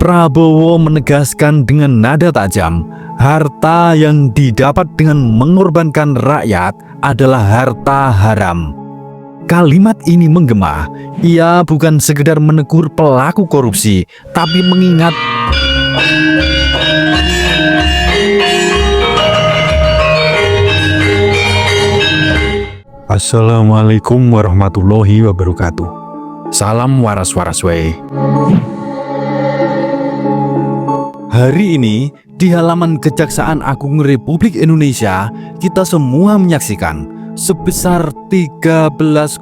Prabowo menegaskan dengan nada tajam, harta yang didapat dengan mengorbankan rakyat adalah harta haram. Kalimat ini menggema. Ia bukan sekedar menegur pelaku korupsi, tapi mengingat Assalamualaikum warahmatullahi wabarakatuh. Salam waras-waras wae. Hari ini, di halaman Kejaksaan Agung Republik Indonesia, kita semua menyaksikan sebesar 13,3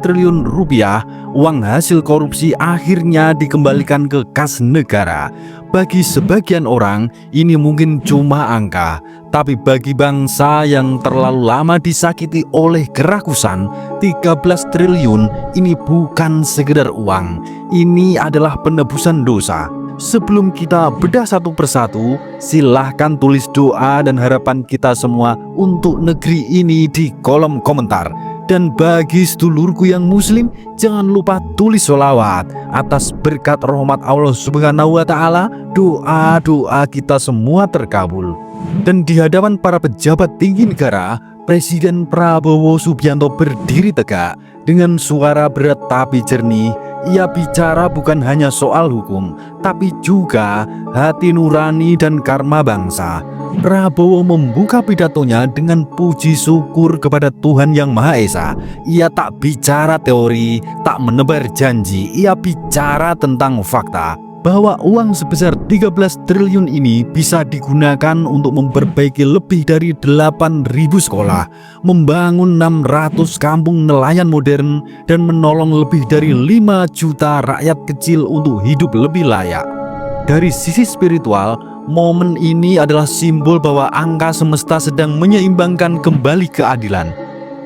triliun rupiah uang hasil korupsi akhirnya dikembalikan ke kas negara. Bagi sebagian orang, ini mungkin cuma angka, tapi bagi bangsa yang terlalu lama disakiti oleh kerakusan, 13 triliun ini bukan sekedar uang, ini adalah penebusan dosa. Sebelum kita bedah satu persatu, silahkan tulis doa dan harapan kita semua untuk negeri ini di kolom komentar. Dan bagi sedulurku yang muslim, jangan lupa tulis sholawat atas berkat rahmat Allah Subhanahu wa Ta'ala. Doa-doa kita semua terkabul. Dan di hadapan para pejabat tinggi negara, Presiden Prabowo Subianto berdiri tegak dengan suara berat tapi jernih. Ia bicara bukan hanya soal hukum, tapi juga hati nurani dan karma bangsa. Prabowo membuka pidatonya dengan puji syukur kepada Tuhan Yang Maha Esa. Ia tak bicara teori, tak menebar janji, ia bicara tentang fakta. Bahwa uang sebesar 13 triliun ini bisa digunakan untuk memperbaiki lebih dari 8.000 sekolah, membangun 600 kampung nelayan modern, dan menolong lebih dari 5 juta rakyat kecil untuk hidup lebih layak. Dari sisi spiritual, momen ini adalah simbol bahwa angka semesta sedang menyeimbangkan kembali keadilan.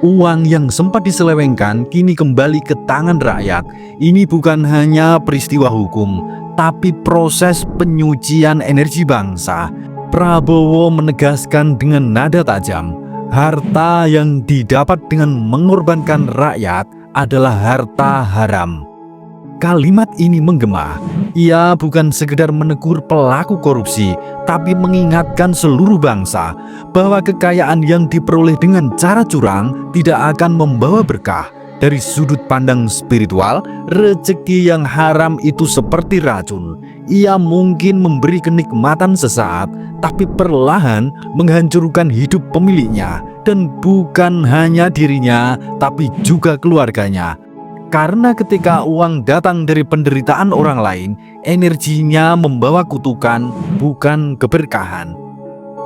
Uang yang sempat diselewengkan kini kembali ke tangan rakyat. Ini bukan hanya peristiwa hukum, tapi proses penyucian energi bangsa. Prabowo menegaskan dengan nada tajam, harta yang didapat dengan mengorbankan rakyat adalah harta haram. Kalimat ini menggema. Ia bukan sekedar menegur pelaku korupsi, tapi mengingatkan seluruh bangsa bahwa kekayaan yang diperoleh dengan cara curang tidak akan membawa berkah. Dari sudut pandang spiritual, rezeki yang haram itu seperti racun. Ia mungkin memberi kenikmatan sesaat, tapi perlahan menghancurkan hidup pemiliknya, dan bukan hanya dirinya, tapi juga keluarganya. Karena ketika uang datang dari penderitaan orang lain, energinya membawa kutukan, bukan keberkahan.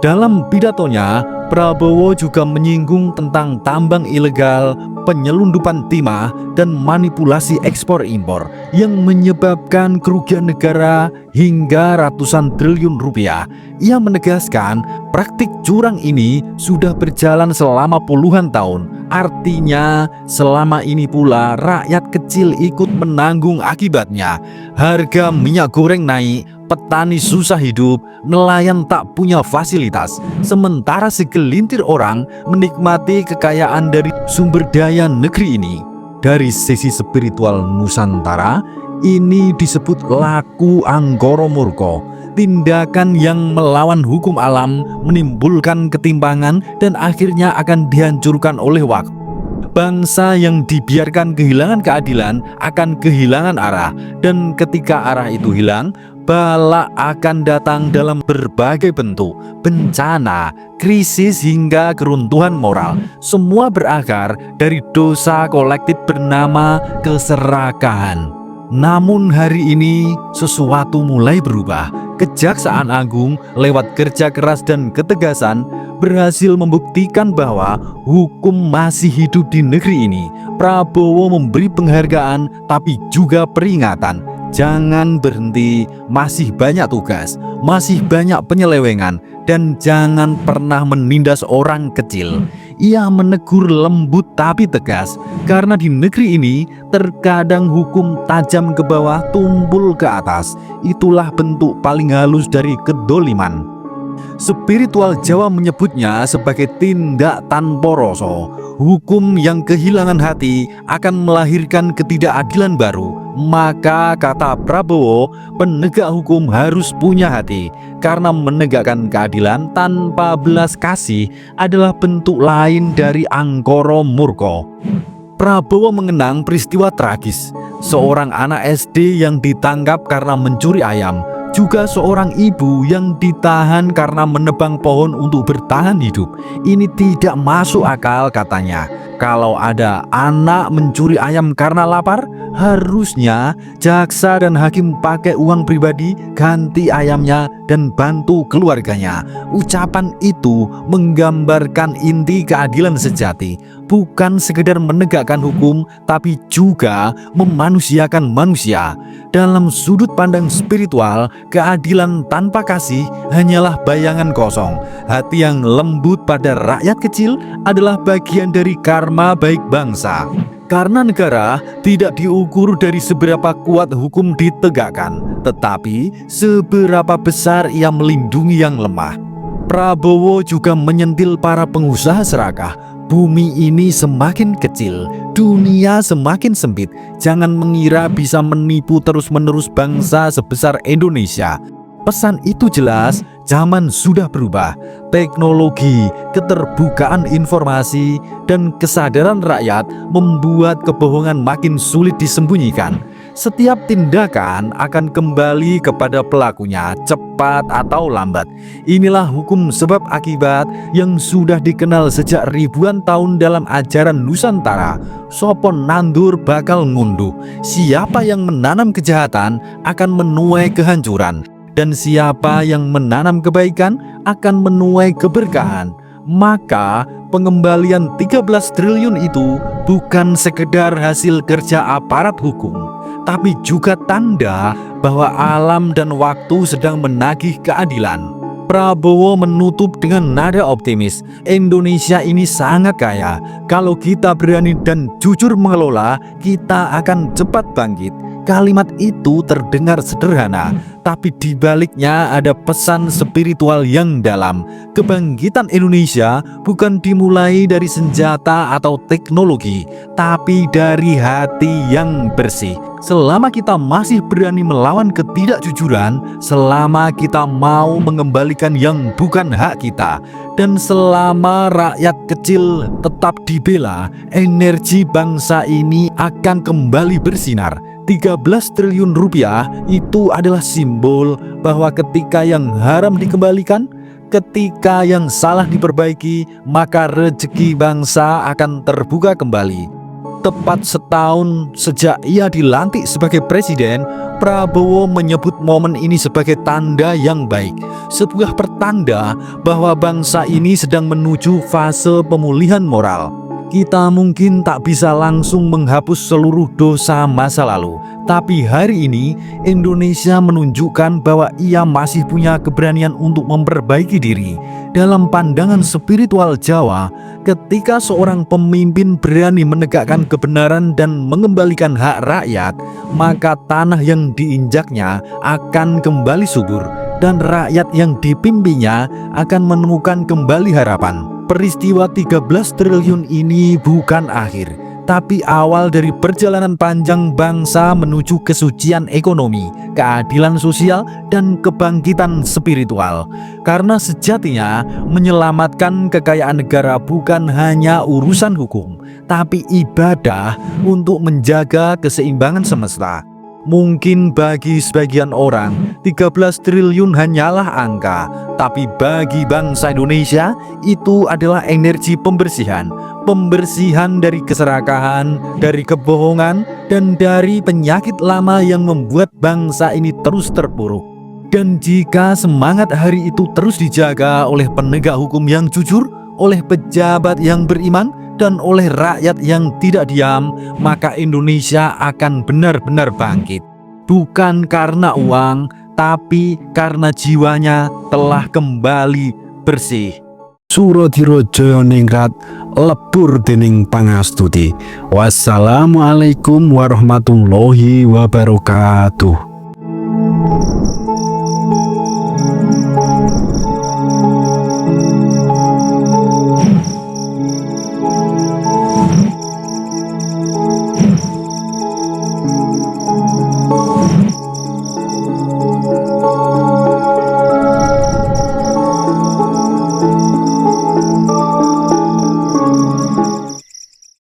Dalam pidatonya, Prabowo juga menyinggung tentang tambang ilegal, penyelundupan timah, dan manipulasi ekspor-impor yang menyebabkan kerugian negara hingga ratusan triliun rupiah. Ia menegaskan praktik curang ini sudah berjalan selama puluhan tahun. Artinya, selama ini pula rakyat kecil ikut menanggung akibatnya. Harga minyak goreng naik, petani susah hidup, nelayan tak punya fasilitas, sementara segelintir orang menikmati kekayaan dari sumber daya negeri ini. Dari sisi spiritual Nusantara, ini disebut laku anggoro murko, tindakan yang melawan hukum alam, menimbulkan ketimpangan, dan akhirnya akan dihancurkan oleh waktu. Bangsa yang dibiarkan kehilangan keadilan akan kehilangan arah, dan ketika arah itu hilang, bala akan datang dalam berbagai bentuk, bencana, krisis, hingga keruntuhan moral. Semua berakar dari dosa kolektif bernama keserakahan. Namun hari ini sesuatu mulai berubah. Kejaksaan Agung lewat kerja keras dan ketegasan berhasil membuktikan bahwa hukum masih hidup di negeri ini. Prabowo memberi penghargaan tapi juga peringatan. Jangan berhenti, masih banyak tugas, masih banyak penyelewengan, dan jangan pernah menindas orang kecil. Ia menegur lembut tapi tegas, karena di negeri ini terkadang hukum tajam ke bawah, tumpul ke atas. Itulah bentuk paling halus dari kedoliman. Spiritual Jawa menyebutnya sebagai tindak tanpa rasa. Hukum yang kehilangan hati akan melahirkan ketidakadilan baru. Maka kata Prabowo, penegak hukum harus punya hati, karena menegakkan keadilan tanpa belas kasih adalah bentuk lain dari angkara murka. Prabowo mengenang peristiwa tragis seorang anak SD yang ditangkap karena mencuri ayam, juga seorang ibu yang ditahan karena menebang pohon untuk bertahan hidup. Ini tidak masuk akal, katanya. Kalau ada anak mencuri ayam karena lapar, harusnya jaksa dan hakim pakai uang pribadi, ganti ayamnya, dan bantu keluarganya. Ucapan itu menggambarkan inti keadilan sejati, bukan sekedar menegakkan hukum, tapi juga memanusiakan manusia. Dalam sudut pandang spiritual, keadilan tanpa kasih hanyalah bayangan kosong. Hati yang lembut pada rakyat kecil adalah bagian dari karma baik bangsa. Karena negara tidak diukur dari seberapa kuat hukum ditegakkan, tetapi seberapa besar ia melindungi yang lemah. Prabowo juga menyentil para pengusaha serakah. Bumi ini semakin kecil, dunia semakin sempit. Jangan mengira bisa menipu terus-menerus bangsa sebesar Indonesia. Pesan itu jelas, zaman sudah berubah. Teknologi, keterbukaan informasi, dan kesadaran rakyat membuat kebohongan makin sulit disembunyikan. Setiap tindakan akan kembali kepada pelakunya, cepat atau lambat. Inilah hukum sebab akibat yang sudah dikenal sejak ribuan tahun dalam ajaran Nusantara. Sopon nandur bakal ngunduh. Siapa yang menanam kejahatan akan menuai kehancuran, dan siapa yang menanam kebaikan akan menuai keberkahan. Maka pengembalian 13 triliun itu bukan sekedar hasil kerja aparat hukum, tapi juga tanda bahwa alam dan waktu sedang menagih keadilan. Prabowo menutup dengan nada optimis. Indonesia ini sangat kaya. Kalau kita berani dan jujur mengelola, kita akan cepat bangkit. Kalimat itu terdengar sederhana, tapi di baliknya ada pesan spiritual yang dalam. Kebangkitan Indonesia bukan dimulai dari senjata atau teknologi, tapi dari hati yang bersih. Selama kita masih berani melawan ketidakjujuran, selama kita mau mengembalikan yang bukan hak kita, dan selama rakyat kecil tetap dibela, energi bangsa ini akan kembali bersinar. 13 triliun rupiah itu adalah simbol bahwa ketika yang haram dikembalikan, ketika yang salah diperbaiki, maka rezeki bangsa akan terbuka kembali. Tepat setahun sejak ia dilantik sebagai presiden, Prabowo menyebut momen ini sebagai tanda yang baik, sebuah pertanda bahwa bangsa ini sedang menuju fase pemulihan moral. Kita mungkin tak bisa langsung menghapus seluruh dosa masa lalu, tapi hari ini Indonesia menunjukkan bahwa ia masih punya keberanian untuk memperbaiki diri. Dalam pandangan spiritual Jawa, ketika seorang pemimpin berani menegakkan kebenaran dan mengembalikan hak rakyat, maka tanah yang diinjaknya akan kembali subur, dan rakyat yang dipimpinnya akan menemukan kembali harapan. Peristiwa 13 triliun ini bukan akhir, tapi awal dari perjalanan panjang bangsa menuju kesucian ekonomi, keadilan sosial, dan kebangkitan spiritual. Karena sejatinya menyelamatkan kekayaan negara bukan hanya urusan hukum, tapi ibadah untuk menjaga keseimbangan semesta. Mungkin bagi sebagian orang 13 triliun hanyalah angka, tapi bagi bangsa Indonesia itu adalah energi pembersihan. Pembersihan dari keserakahan, dari kebohongan, dan dari penyakit lama yang membuat bangsa ini terus terpuruk. Dan jika semangat hari itu terus dijaga oleh penegak hukum yang jujur, oleh pejabat yang beriman, dan oleh rakyat yang tidak diam, maka Indonesia akan benar-benar bangkit. Bukan karena uang, tapi karena jiwanya telah kembali bersih. Suradira Jayaningrat lebur dening pangastuti. Wassalamualaikum warahmatullahi wabarakatuh.